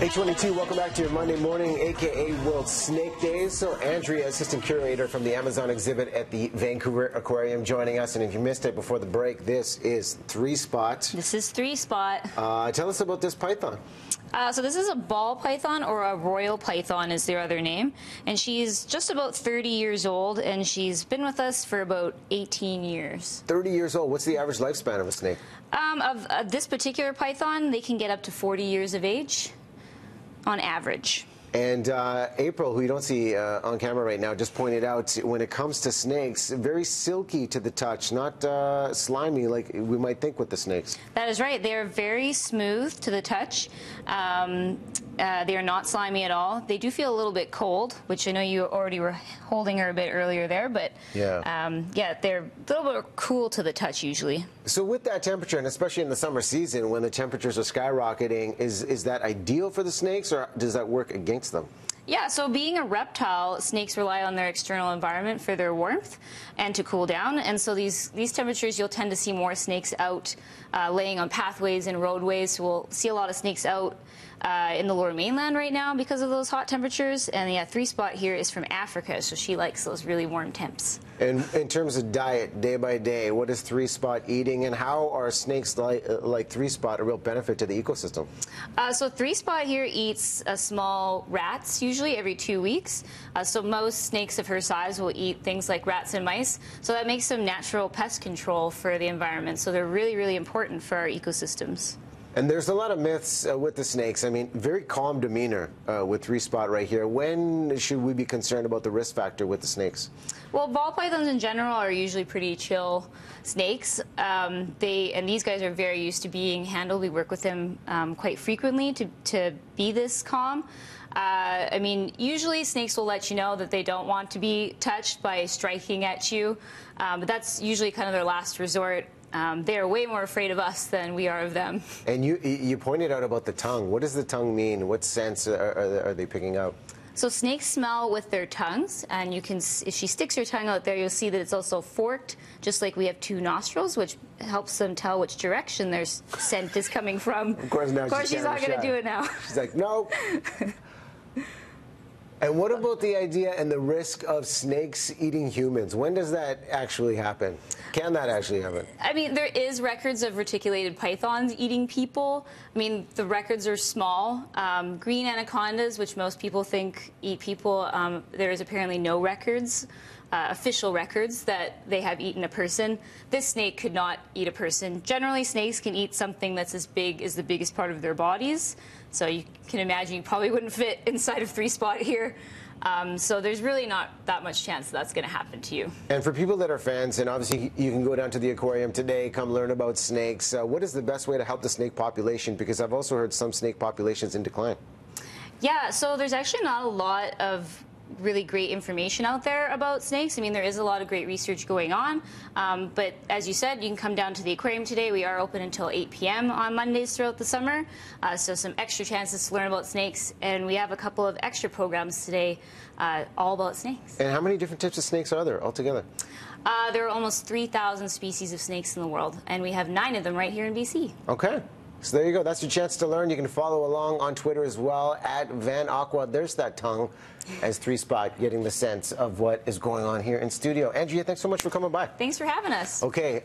822, welcome back to your Monday morning, aka World Snake Days. So Andrea, assistant curator from the Amazon exhibit at the Vancouver Aquarium, joining us. And if you missed it before the break, this is Three Spot. This is Three Spot. Tell us about this python. So this is a ball python, or a royal python is their other name. And she's just about 30 years old, and she's been with us for about 18 years. 30 years old. What's the average lifespan of a snake? Of this particular python, they can get up to 40 years of age on average. And April, who you don't see on camera right now, just pointed out, when it comes to snakes, very silky to the touch, not slimy like we might think with the snakes. That is right. They are very smooth to the touch. They are not slimy at all. They do feel a little bit cold, which I know you already were holding her a bit earlier there, but yeah, they're a little bit cool to the touch usually. So with that temperature, and especially in the summer season when the temperatures are skyrocketing, is that ideal for the snakes, or does that work against them? Yeah, so being a reptile, snakes rely on their external environment for their warmth and to cool down. And so these temperatures, you'll tend to see more snakes out laying on pathways and roadways. So we'll see a lot of snakes out in the Lower Mainland right now because of those hot temperatures. And yeah, Three Spot here is from Africa, so she likes those really warm temps. And in terms of diet, day by day, what is Three Spot eating, and how are snakes like Three Spot a real benefit to the ecosystem? So Three Spot here eats small rats, usually every 2 weeks. So most snakes of her size will eat things like rats and mice. So that makes them natural pest control for the environment. So they're really, really important for our ecosystems. And there's a lot of myths with the snakes. I mean, very calm demeanor with Three Spot right here. When should we be concerned about the risk factor with the snakes? Well, ball pythons in general are usually pretty chill snakes. And these guys are very used to being handled. We work with them quite frequently to be this calm. I mean, usually snakes will let you know that they don't want to be touched by striking at you, but that's usually kind of their last resort. They are way more afraid of us than we are of them. And you pointed out about the tongue. What does the tongue mean? What sense are they picking out? So snakes smell with their tongues, and you can, if she sticks her tongue out there, you'll see that it's also forked, just like we have two nostrils, which helps them tell which direction their scent is coming from. Of course, she's not going to do it now. She's like, no. And what about the idea and the risk of snakes eating humans? When does that actually happen? Can that actually happen? I mean, there is records of reticulated pythons eating people. I mean, the records are small. Green anacondas, which most people think eat people, there is apparently no records, official records, that they have eaten a person. This snake could not eat a person. Generally, snakes can eat something that's as big as the biggest part of their bodies. So you can imagine you probably wouldn't fit inside of Three Spot here. So there's really not that much chance that's going to happen to you. And for people that are fans, and obviously you can go down to the aquarium today, come learn about snakes, what is the best way to help the snake population? Because I've also heard some snake populations in decline. Yeah, so there's actually not a lot of really great information out there about snakes. I mean, there is a lot of great research going on, but as you said, you can come down to the aquarium today. We are open until 8 p.m. on Mondays throughout the summer, so some extra chances to learn about snakes, and we have a couple of extra programs today all about snakes. And how many different types of snakes are there altogether? There are almost 3,000 species of snakes in the world, and we have 9 of them right here in BC. Okay. So there you go. That's your chance to learn. You can follow along on Twitter as well, at Van Aqua. There's that tongue, as Three Spot, getting the sense of what is going on here in studio. Andrea, thanks so much for coming by. Thanks for having us. Okay.